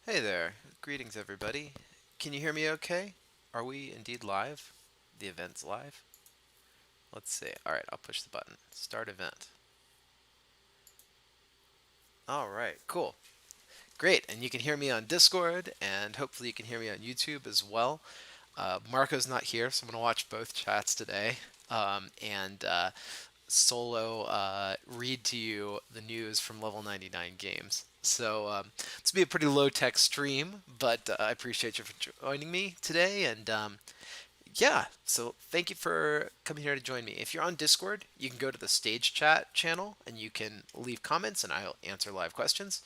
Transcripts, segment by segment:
Hey there. Greetings, everybody. Can you hear me okay? Are we indeed live? The event's live? Let's see. All right, I'll push the button. Start event. All right, cool. Great. And you can hear me on Discord, and hopefully you can hear me on YouTube as well. Marco's not here, so I'm going to watch both chats today. And solo read to you the news from Level 99 Games. So this will be a pretty low tech stream, but I appreciate you for joining me today. And yeah, so thank you for coming here to join me. If you're on Discord, you can go to the stage chat channel and you can leave comments and I'll answer live questions.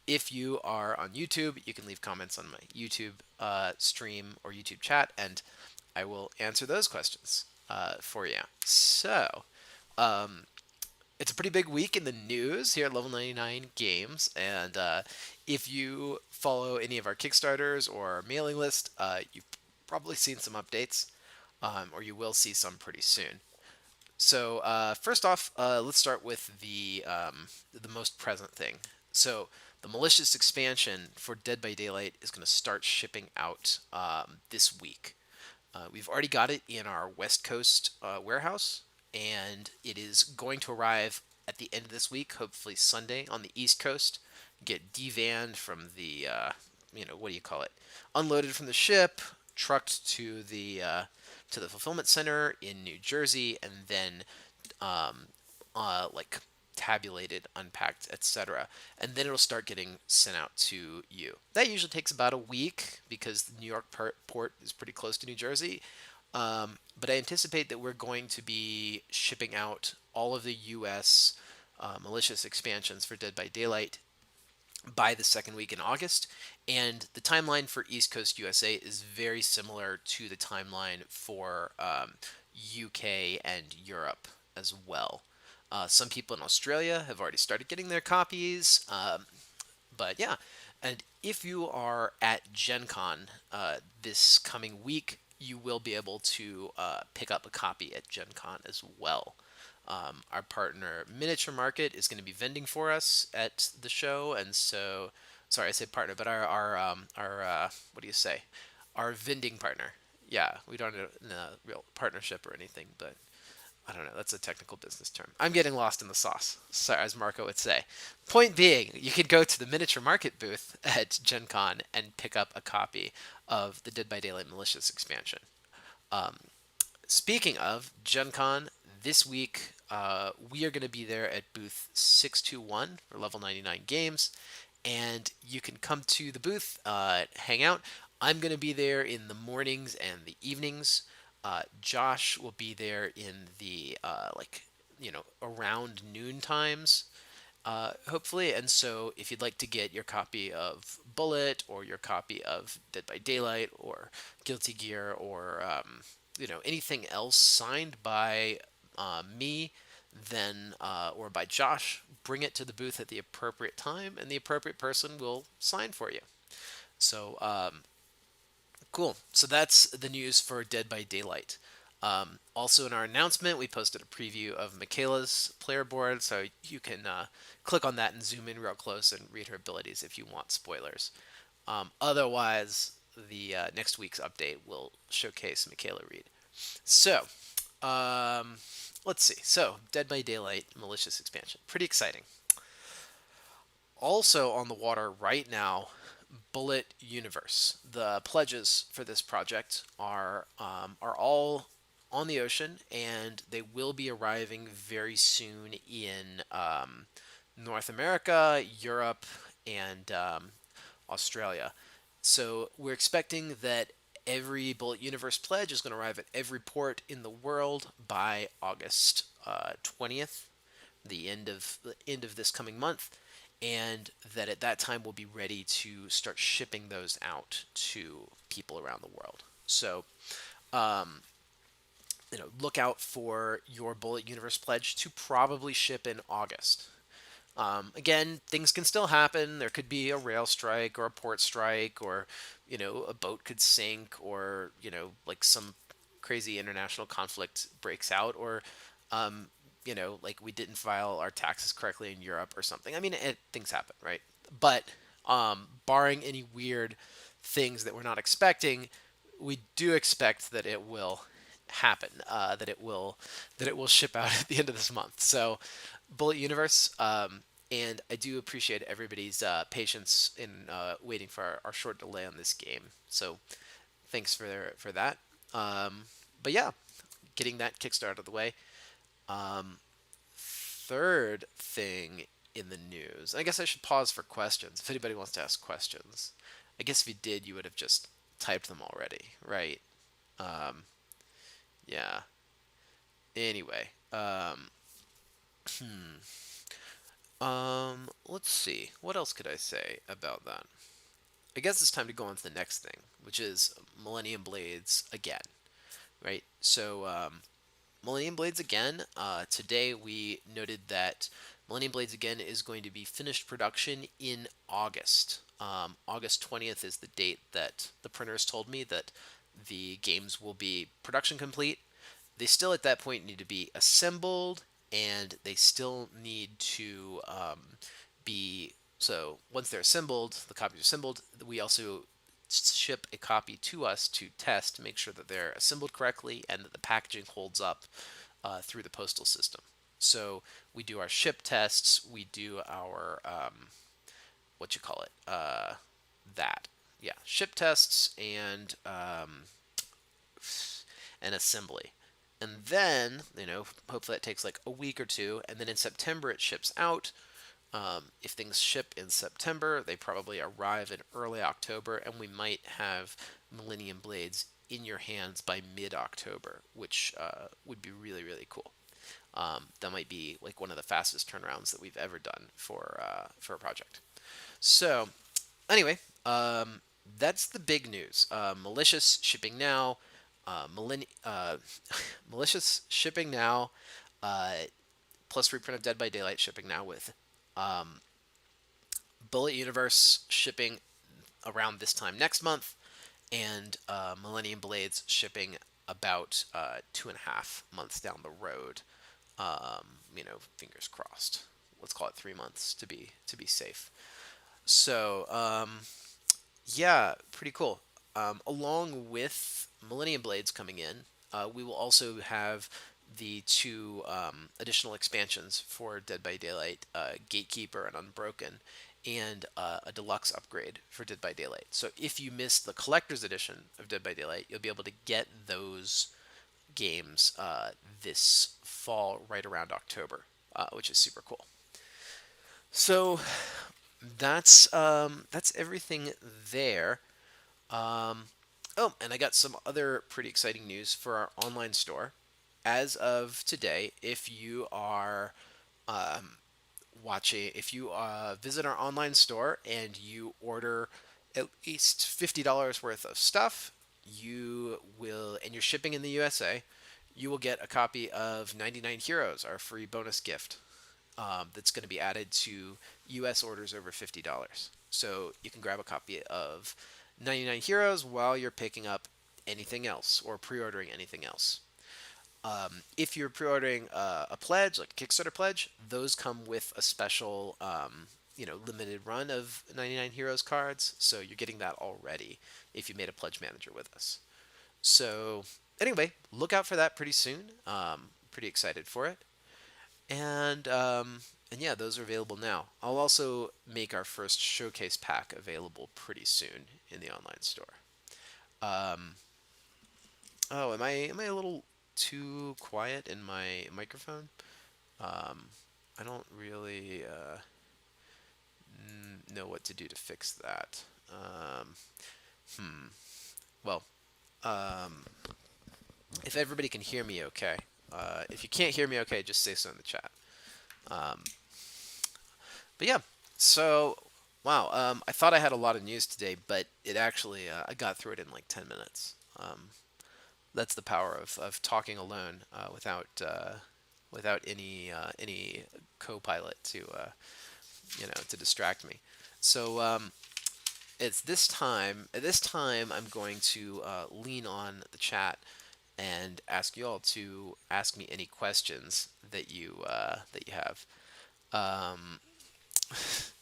If you are on YouTube, you can leave comments on my YouTube stream or YouTube chat and I will answer those questions for you. So, um, it's a pretty big week in the news here at Level 99 Games, and if you follow any of our Kickstarters or our mailing list, you've probably seen some updates, or you will see some pretty soon. So first off, let's start with the most present thing. So the malicious expansion for Dead by Daylight is going to start shipping out this week. We've already got it in our West Coast warehouse, and it is going to arrive at the end of this week, hopefully Sunday, on the East Coast. Get devanned from the, what do you call it? Unloaded from the ship, trucked to the fulfillment center in New Jersey, and then um, like tabulated, unpacked, etc. And then it'll start getting sent out to you. That usually takes about a week because the New York port is pretty close to New Jersey. But I anticipate that we're going to be shipping out all of the U.S. Malicious expansions for Dead by Daylight by the second week in August. And the timeline for East Coast USA is very similar to the timeline for UK and Europe as well. Some people in Australia have already started getting their copies. But yeah, and if you are at Gen Con this coming week, you will be able to pick up a copy at Gen Con as well. Our partner Miniature Market is going to be vending for us at the show, and so sorry I say partner, but our what do you say? Our vending partner. Yeah, we don't have a real partnership or anything, but I don't know. That's a technical business term. I'm getting lost in the sauce, sorry, as Marco would say. Point being, you could go to the Miniature Market booth at Gen Con and pick up a copy of the Dead by Daylight Malicious expansion. Um, Speaking of Gen Con, this week we are going to be there at booth 621 for Level 99 Games, and you can come to the booth, hang out. I'm going to be there in the mornings and the evenings. Josh will be there in the around noon times, hopefully. And so, if you'd like to get your copy of Bullet or your copy of Dead by Daylight or Guilty Gear or anything else signed by me, then or by Josh, bring it to the booth at the appropriate time, and the appropriate person will sign for you. So cool. So that's the news for Dead by Daylight. Also, in our announcement, we posted a preview of Michaela's player board, so you can click on that and zoom in real close and read her abilities if you want spoilers. Otherwise, the next week's update will showcase Michaela Reed. So, um, let's see. So, Dead by Daylight Malicious Expansion. Pretty exciting. Also on the water right now, Bullet Universe. The pledges for this project are all on the ocean, and they will be arriving very soon in North America, Europe, and Australia. So we're expecting that every Bullet Universe pledge is going to arrive at every port in the world by August 20th, the end of this coming month, and that at that time we'll be ready to start shipping those out to people around the world. So, um, look out for your Bullet Universe pledge to probably ship in August. Again, things can still happen. There could be a rail strike or a port strike, or a boat could sink, or like some crazy international conflict breaks out, or like we didn't file our taxes correctly in Europe or something. I mean, things happen, right? But Barring any weird things that we're not expecting, we do expect that it will happen. That it will ship out at the end of this month. So, Bullet Universe. And I do appreciate everybody's patience in waiting for our short delay on this game. So thanks for that. Um, but yeah, getting that Kickstarter out of the way. Um, Third thing in the news. I guess I should pause for questions. If anybody wants to ask questions, I guess if you did, you would have just typed them already, right? Um, yeah. Anyway, let's see. What else could I say about that? I guess it's time to go on to the next thing, which is Millennium Blades again, right? So, Millennium Blades again. Today we noted that Millennium Blades again is going to be finished production in August. August 20th is the date that the printers told me that the games will be production complete. They still at that point need to be assembled, and they still need to be so once they're assembled, the copies are assembled. We also ship a copy to us to test to make sure that they're assembled correctly and that the packaging holds up through the postal system. So we do our ship tests, we do our what you call it, that yeah, ship tests and assembly. And then, hopefully that takes like a week or two. And then in September, it ships out. If things ship in September, they probably arrive in early October, and we might have Millennium Blades in your hands by mid-October, which would be really, really cool. That might be like one of the fastest turnarounds that we've ever done for a project. So, anyway, that's the big news. Malicious shipping now. Malicious shipping now. Plus reprint of Dead by Daylight shipping now with um, Bullet Universe shipping around this time next month, and Millennium Blades shipping about 2.5 months down the road. Fingers crossed. Let's call it 3 months to be safe. So yeah, pretty cool. Along with Millennium Blades coming in, we will also have the two additional expansions for Dead by Daylight, Gatekeeper and Unbroken, and a deluxe upgrade for Dead by Daylight. So if you missed the collector's edition of Dead by Daylight, you'll be able to get those games this fall, right around October, which is super cool. So that's everything there. Oh, and I got some other pretty exciting news for our online store. As of today, if you are if you visit our online store and you order at least $50 worth of stuff, and you're shipping in the USA, you will get a copy of 99 Heroes, our free bonus gift. That's going to be added to US orders over $50. So you can grab a copy of 99 Heroes while you're picking up anything else or pre-ordering anything else. If you're pre-ordering a pledge, like a Kickstarter pledge, those come with a special, limited run of 99 Heroes cards. So you're getting that already if you made a pledge manager with us. So anyway, look out for that pretty soon. Pretty excited for it. And yeah, those are available now. I'll also make our first showcase pack available pretty soon in the online store. Um, oh, am I a little too quiet in my microphone? Um, I don't really know what to do to fix that. Hmm. Well, um, if everybody can hear me okay. If you can't hear me okay, just say so in the chat. Um, but yeah, so wow, I thought I had a lot of news today, but it actually I got through it in like 10 minutes. That's the power of talking alone without any co-pilot to distract me. So it's this time. At this time, I'm going to lean on the chat and ask you all to ask me any questions that you have. Um,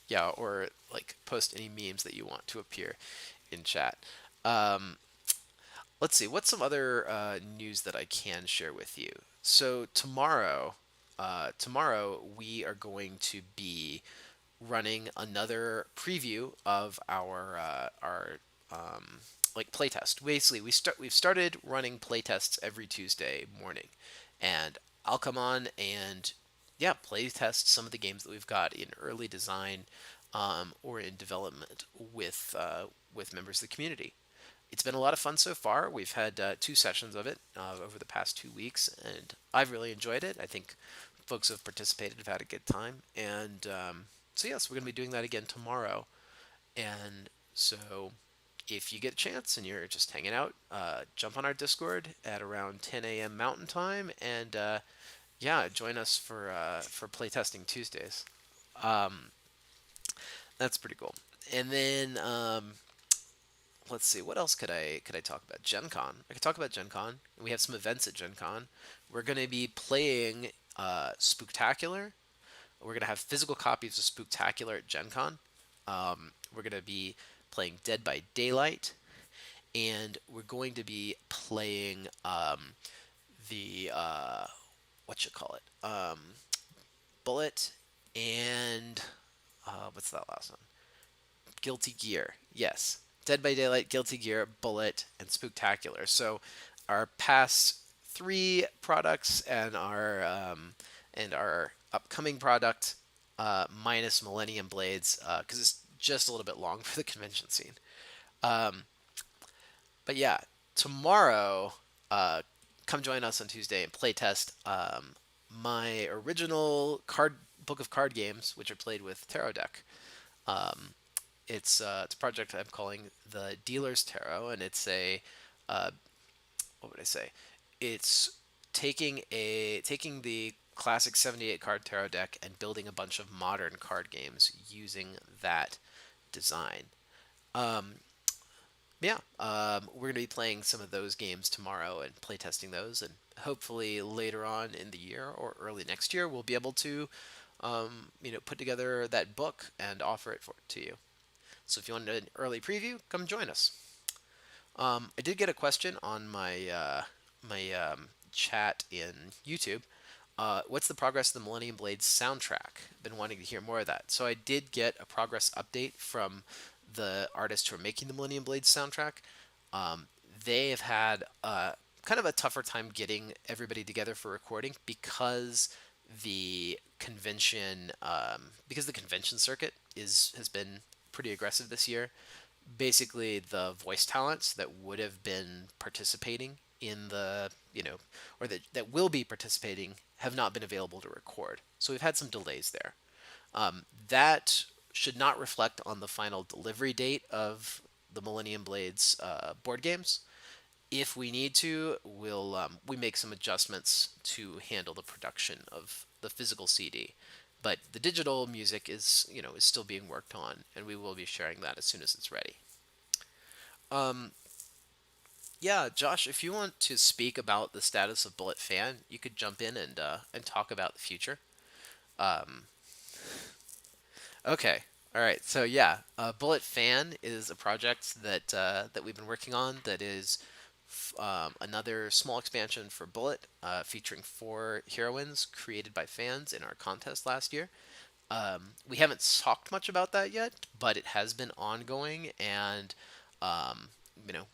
Yeah, or like post any memes that you want to appear in chat. Um, let's see, what's some other news that I can share with you? So tomorrow we are going to be running another preview of our like playtest. Basically, we've started running playtests every Tuesday morning, and I'll come on and yeah, playtest some of the games that we've got in early design or in development with members of the community. It's been a lot of fun so far. We've had two sessions of it over the past 2 weeks, and I've really enjoyed it. I think folks who have participated have had a good time, and so yes, we're going to be doing that again tomorrow. And so, if you get a chance and you're just hanging out, jump on our Discord at around 10 a.m. Mountain Time, and yeah, join us for playtesting Tuesdays. Um, that's pretty cool. And then let's see, what else could I talk about? Gen Con. I could talk about Gen Con. We have some events at Gen Con. We're going to be playing Spooktacular. We're going to have physical copies of Spooktacular at Gen Con. We're going to be playing Dead by Daylight, and we're going to be playing the what you call it, Bullet, and what's that last one? Guilty Gear. Yes, Dead by Daylight, Guilty Gear, Bullet, and Spooktacular. So our past three products and our upcoming product minus Millennium Blades because it's just a little bit long for the convention scene. Um, but yeah, tomorrow, come join us on Tuesday and playtest my original card book of card games, which are played with tarot deck. Um, it's a project I'm calling the Dealer's Tarot, and it's a uh, what would I say? It's taking the classic 78 card tarot deck and building a bunch of modern card games using that design. Um, yeah, we're going to be playing some of those games tomorrow and playtesting those, and hopefully later on in the year or early next year we'll be able to, put together that book and offer it to you. So if you want an early preview, come join us. I did get a question on my chat in YouTube. What's the progress of the Millennium Blades soundtrack? Been wanting to hear more of that. So I did get a progress update from the artists who are making the Millennium Blades soundtrack. Um, they have had kind of a tougher time getting everybody together for recording because the convention circuit is has been pretty aggressive this year. Basically, the voice talents that would have been participating in the or that will be participating have not been available to record. So we've had some delays there. That should not reflect on the final delivery date of the Millennium Blades board games. If we need to, we make some adjustments to handle the production of the physical CD. But the digital music is still being worked on, and we will be sharing that as soon as it's ready. Um, yeah, Josh, if you want to speak about the status of Bullet Fan, you could jump in and talk about the future. Um, okay, all right. So yeah, Bullet Fan is a project that we've been working on that is another small expansion for Bullet, featuring four heroines created by fans in our contest last year. We haven't talked much about that yet, but it has been ongoing, and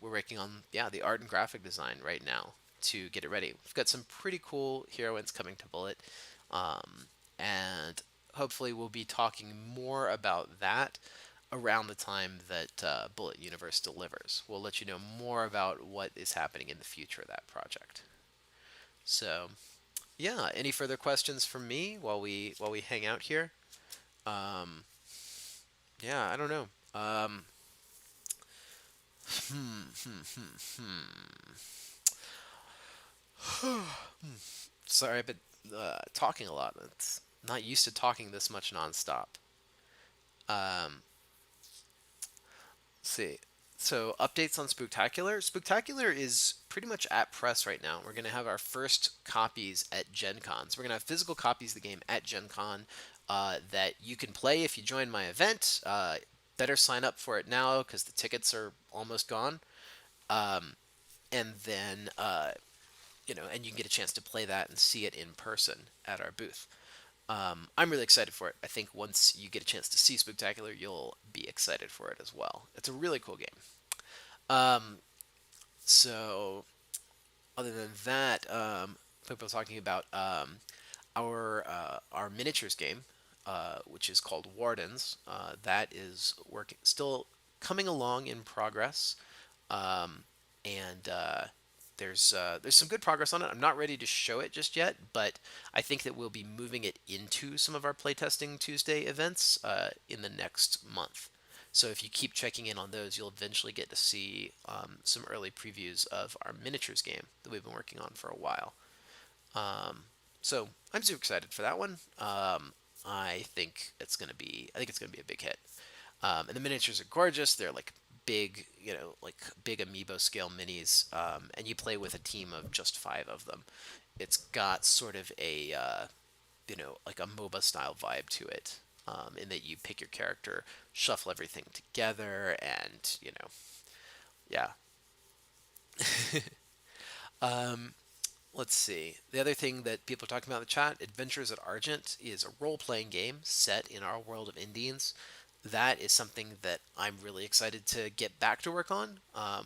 we're working on the art and graphic design right now to get it ready. We've got some pretty cool heroines coming to Bullet, and hopefully we'll be talking more about that around the time that Bullet Universe delivers. We'll let you know more about what is happening in the future of that project. So, yeah, any further questions from me while we hang out here? Um, yeah, I don't know. Sorry, I've been talking a lot. It's not used to talking this much nonstop. Um, let's see. So updates on Spooktacular. Spooktacular is pretty much at press right now. We're gonna have our first copies at Gen Con. So we're gonna have physical copies of the game at Gen Con that you can play if you join my event. Better sign up for it now because the tickets are almost gone. Um, and then and you can get a chance to play that and see it in person at our booth. I'm really excited for it. I think once you get a chance to see Spooktacular, you'll be excited for it as well. It's a really cool game. Um, so other than that, people are talking about our miniatures game, which is called Wardens. That is working still coming along in progress, and there's some good progress on it. I'm not ready to show it just yet, but I think that we'll be moving it into some of our playtesting Tuesday events in the next month. So if you keep checking in on those, you'll eventually get to see some early previews of our miniatures game that we've been working on for a while. Um, so I'm super excited for that one. I think it's gonna be a big hit. And the miniatures are gorgeous. They're like big, like big amiibo scale minis. And you play with a team of just five of them. It's got sort of a like a MOBA style vibe to it. In that you pick your character, shuffle everything together, and yeah. um, let's see. The other thing that people are talking about in the chat, Adventures at Argent, is a role playing game set in our world of Indians. That is something that I'm really excited to get back to work on.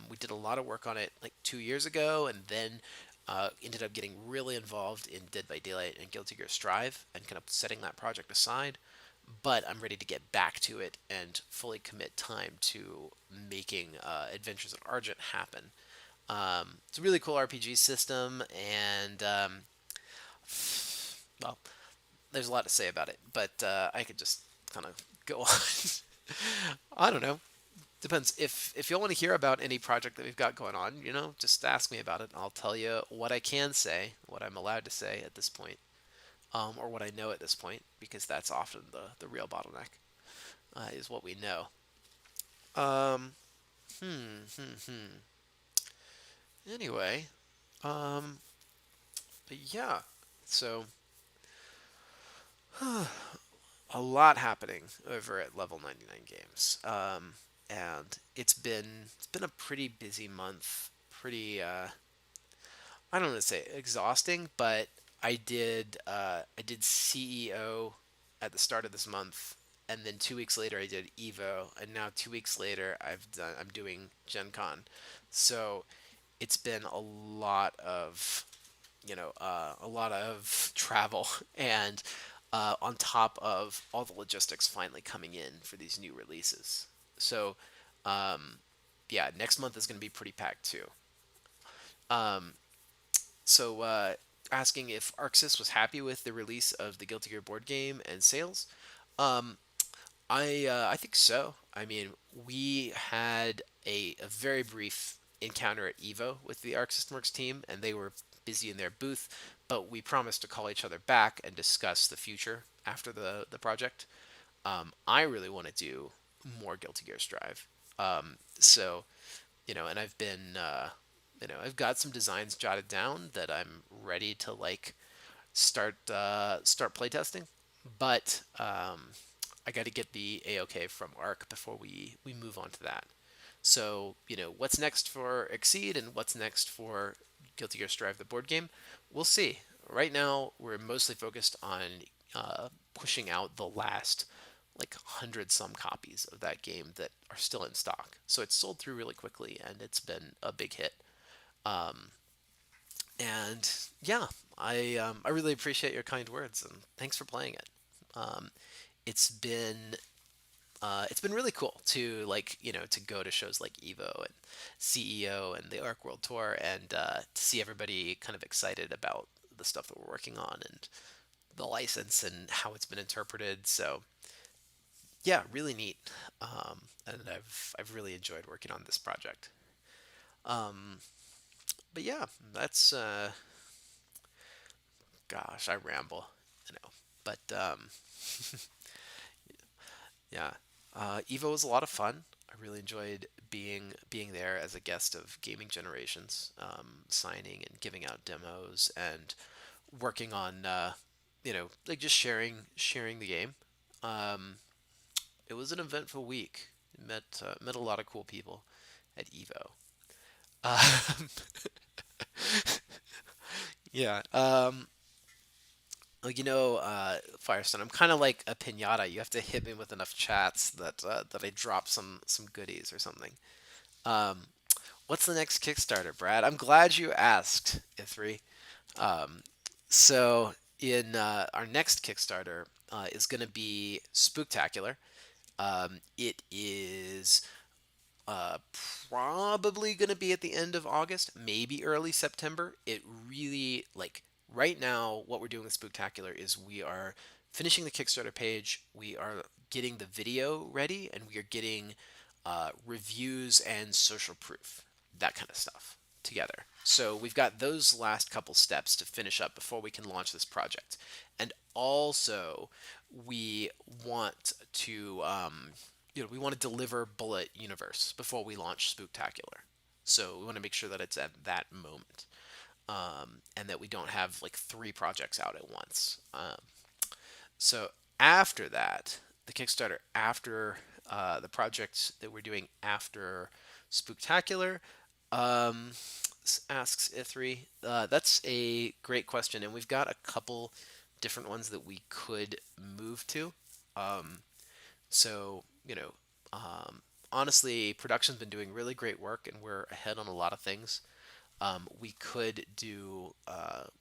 We did a lot of work on it like 2 years ago, and then ended up getting really involved in Dead by Daylight and Guilty Gear Strive and kind of setting that project aside. But I'm ready to get back to it and fully commit time to making Adventures at Argent happen. It's a really cool RPG system, and well, there's a lot to say about it, but I could just kind of go on. I don't know. Depends. If you want to hear about any project that we've got going on, just ask me about it. I'll tell you what I can say, what I'm allowed to say at this point, or what I know at this point, because that's often the real bottleneck, is what we know. Um, Anyway, um, but yeah, so a lot happening over at Level 99 Games. And it's been a pretty busy month. Pretty I don't want to say exhausting, but I did CEO at the start of this month, and then 2 weeks later I did Evo, and now 2 weeks later I'm doing Gen Con. So it's been a lot of travel, and on top of all the logistics finally coming in for these new releases. So, um, yeah, next month is going to be pretty packed too. Um, so, asking if Arxis was happy with the release of the Guilty Gear board game and sales. Um, I think so. I mean, we had a very brief encounter at Evo with the Arc System Works team, and they were busy in their booth. But we promised to call each other back and discuss the future after the project. I really want to do more Guilty Gear Strive. So and I've got some designs jotted down that I'm ready to like start playtesting, but I got to get the AOK from Arc before we move on to that. So what's next for Exceed and what's next for Guilty Gear Strive, the board game, we'll see. Right now, we're mostly focused on pushing out the last like 100 some copies of that game that are still in stock. So it's sold through really quickly, and it's been a big hit. Um, and yeah, I really appreciate your kind words and thanks for playing it. Um, it's been it's been really cool to to go to shows like Evo and CEO and the Arc World Tour, and to see everybody kind of excited about the stuff that we're working on and the license and how it's been interpreted. So yeah, really neat. And I've really enjoyed working on this project. Um, but yeah, that's gosh, I ramble, but yeah, Evo was a lot of fun. I really enjoyed being there as a guest of Gaming Generations, signing and giving out demos and working on like just sharing the game. Um, it was an eventful week. Met a lot of cool people at Evo. Um, yeah. Like Firestone. I'm kind of like a pinata. You have to hit me with enough chats that I drop some goodies or something. Um, what's the next Kickstarter, Brad? I'm glad you asked, Ithri. Um, so in our next Kickstarter is going to be Spooktacular. It is uh, probably going to be at the end of August, maybe early September. It really, like, right now, what we're doing with Spooktacular is we are finishing the Kickstarter page, we are getting the video ready, and we are getting reviews and social proof, that kind of stuff together. So we've got those last couple steps to finish up before we can launch this project. And also, we want to we want to deliver Bullet Universe before we launch Spooktacular. So we want to make sure that it's at that moment, and that we don't have like three projects out at once. So after that, the Kickstarter after the project that we're doing after Spooktacular, um, asks Ithri. That's a great question, and we've got a couple different ones that we could move to. Um, so, honestly, production's been doing really great work, and we're ahead on a lot of things. We could do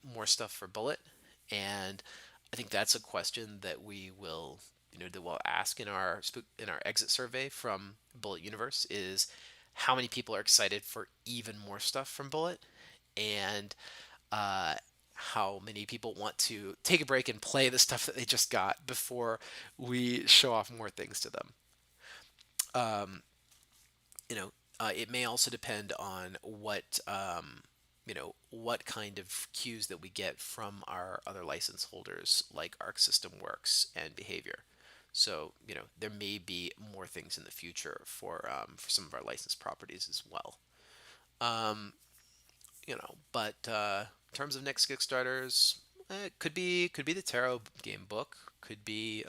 more stuff for Bullet, and I think that's a question that we will, that we'll ask in our exit survey from Bullet Universe is how many people are excited for even more stuff from Bullet, and uh, how many people want to take a break and play the stuff that they just got before we show off more things to them. Um, it may also depend on what kind of cues that we get from our other license holders, like Arc System Works and Behavior. So, there may be more things in the future for some of our licensed properties as well. Um, but in terms of next Kickstarters, could be the Tarot game book, could be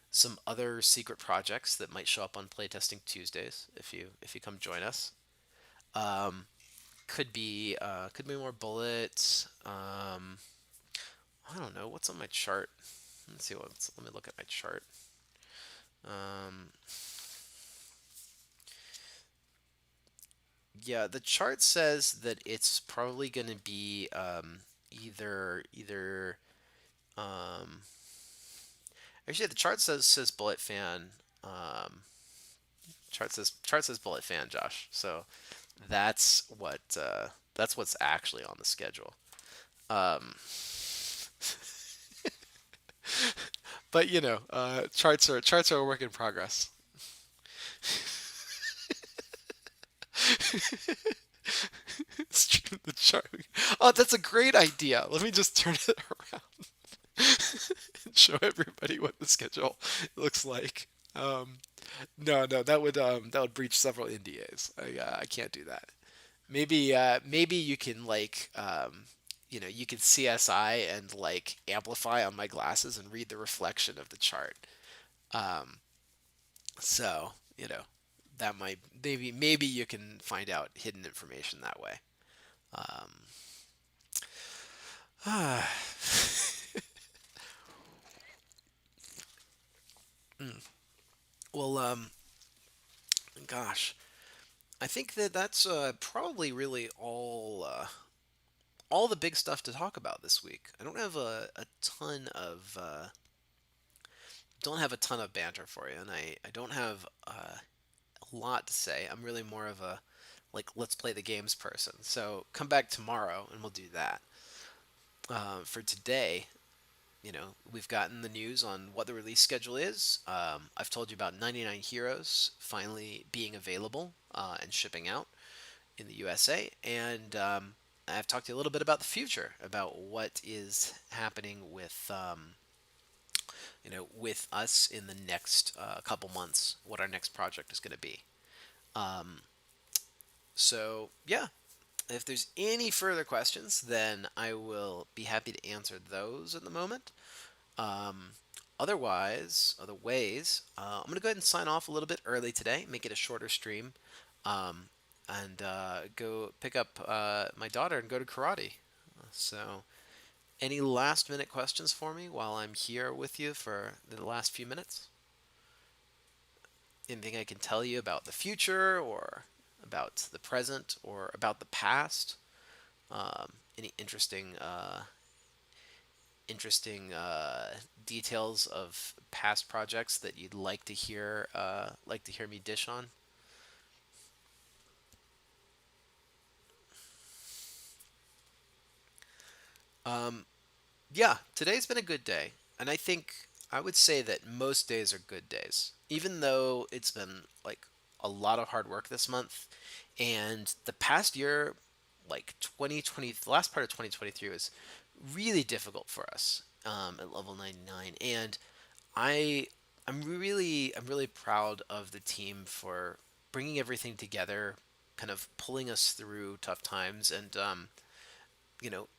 some other secret projects that might show up on Playtesting Tuesdays if you come join us. Um, could be more bullets. I don't know what's on my chart. Let's see what's. Let me look at my chart. Um, yeah, the chart says that it's probably going to be either um, actually the chart says bullet fan. Um, chart says bullet fan, Josh. So that's what's actually on the schedule. Um, but charts are a work in progress. The chart. Oh, that's a great idea. Let me just turn it around and show everybody what the schedule looks like. No, that would breach several NDAs. I can't do that. Maybe you can like you can CSI and like amplify on my glasses and read the reflection of the chart. Um, so that might maybe you can find out hidden information that way. Um, well, gosh, I think that's probably really all the big stuff to talk about this week. I don't have a ton of banter for you, and I don't have a lot to say. I'm really more of a like let's play the games person. So come back tomorrow and we'll do that. For today, we've gotten the news on what the release schedule is. I've told you about 99 Heroes finally being available and shipping out in the USA, and I've talked to you a little bit about the future, about what is happening with us in the next couple months, what our next project is going to be. Um, so yeah, If there's any further questions, then I will be happy to answer those at the moment. Um, otherwise, I'm going to go ahead and sign off a little bit early today, make it a shorter stream, um, and go pick up my daughter and go to karate. So, any last minute questions for me while I'm here with you for the last few minutes? Anything I can tell you about the future or about the present or about the past? Any interesting details of past projects that you'd like to hear me dish on? Um, yeah, today's been a good day, and I think I would say that most days are good days, even though it's been like a lot of hard work this month, and the past year, like 2020, the last part of 2023 was really difficult for us at level 99, and I I'm really proud of the team for bringing everything together, kind of pulling us through tough times, and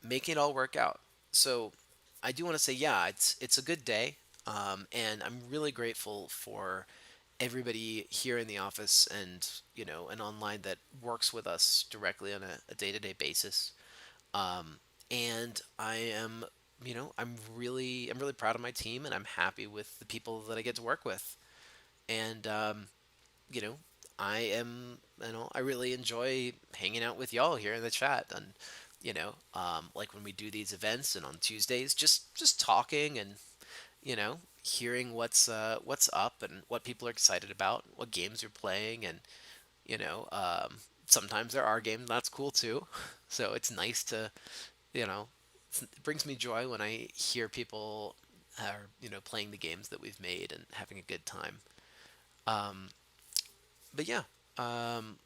making it all work out. So I do want to say, yeah, it's a good day, and I'm really grateful for everybody here in the office and and online that works with us directly on a day-to-day basis. Um, and I'm really proud of my team, and I'm happy with the people that I get to work with. And you know, I really enjoy hanging out with y'all here in the chat, and like when we do these events and on Tuesdays, just talking and hearing what's up and what people are excited about, what games you're playing, and you know, um, sometimes there are games that's cool too. So it's nice to you know, it brings me joy when I hear people are playing the games that we've made and having a good time. Um, but yeah, um,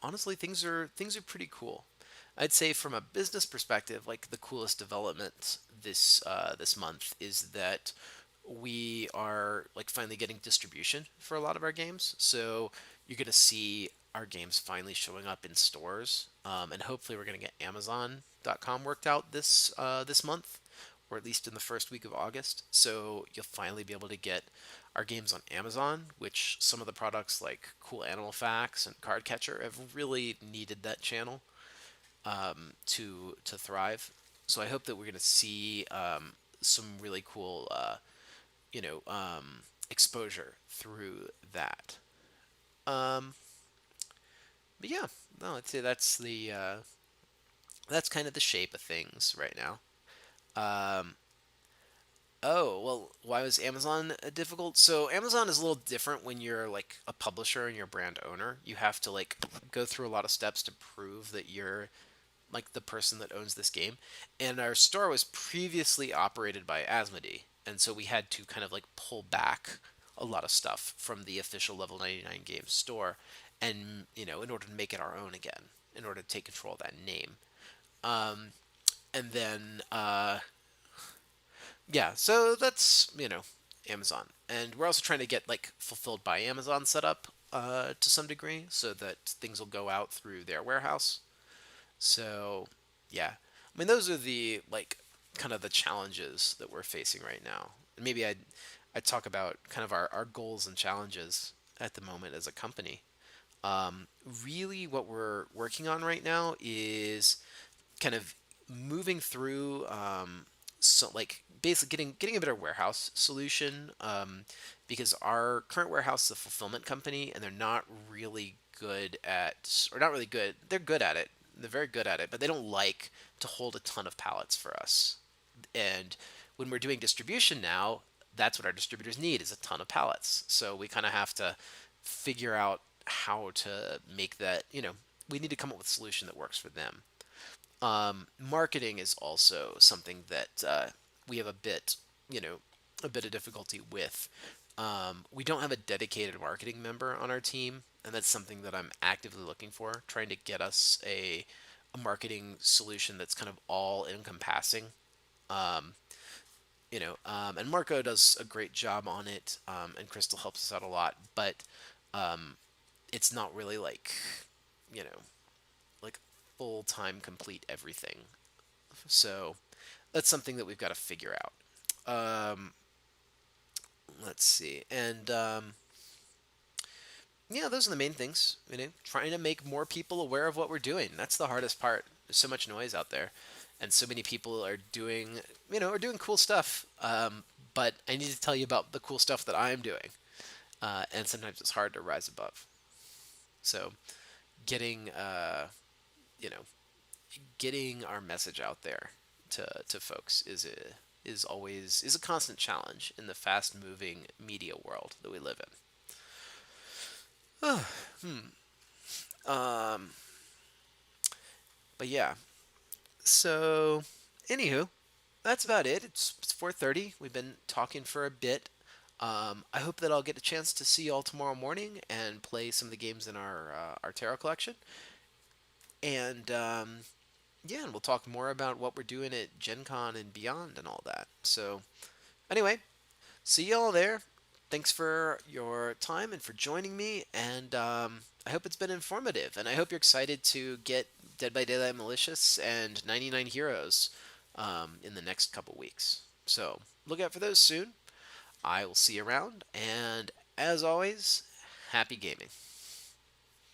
honestly, things are pretty cool. I'd say from a business perspective, like the coolest development this month is that we are like finally getting distribution for a lot of our games. So you're gonna see our games finally showing up in stores, and hopefully we're gonna get Amazon.com worked out this month, or at least in the first week of August. So you'll finally be able to get our games on Amazon, which some of the products like Cool Animal Facts and Card Catcher have really needed that channel to thrive. So I hope that we're going to see some really cool you know um, exposure through that. Um, but yeah, no, I'd say that's kind of the shape of things right now. Um, Oh, well, why was Amazon difficult? So Amazon is a little different when you're like a publisher and you're a brand owner. You have to like go through a lot of steps to prove that you're like the person that owns this game. And our store was previously operated by Asmodee, and so we had to kind of like pull back a lot of stuff from the official Level 99 Games store and, in order to make it our own again, in order to take control of that name. Um, and then yeah, so that's Amazon, and we're also trying to get like fulfilled by Amazon set up to some degree, so that things will go out through their warehouse. So yeah, I mean those are the like kind of the challenges that we're facing right now. And maybe I'd talk about kind of our goals and challenges at the moment as a company. Really, what we're working on right now is kind of moving through so like basically getting a better warehouse solution, because our current warehouse is a fulfillment company and they're not really good at, or not really good, they're good at it, they're very good at it, but they don't like to hold a ton of pallets for us. And when we're doing distribution now, that's what our distributors need, is a ton of pallets. So we kind of have to figure out how to make that, we need to come up with a solution that works for them. Marketing is also something that we have a bit of difficulty with. We don't have a dedicated marketing member on our team, and that's something that I'm actively looking for, trying to get us a marketing solution that's kind of all encompassing. Um, and Marco does a great job on it, and Crystal helps us out a lot, but um, it's not really like, you know, like full-time complete everything. So that's something that we've got to figure out. Let's see. And yeah, those are the main things. Trying to make more people aware of what we're doing. That's the hardest part. There's so much noise out there, and so many people are doing, are doing cool stuff. But I need to tell you about the cool stuff that I'm doing, and sometimes it's hard to rise above. So, getting, you know, getting our message out there to folks is a constant challenge in the fast moving media world that we live in. um, but yeah, so anywho, that's about it. It's 4:30. We've been talking for a bit. I hope that I'll get a chance to see y'all tomorrow morning and play some of the games in our tarot collection. And yeah, and we'll talk more about what we're doing at Gen Con and beyond and all that. So anyway, see y'all there. Thanks for your time and for joining me. And I hope it's been informative. And I hope you're excited to get Dead by Daylight Malicious and 99 Heroes in the next couple weeks. So look out for those soon. I will see you around. And as always, happy gaming.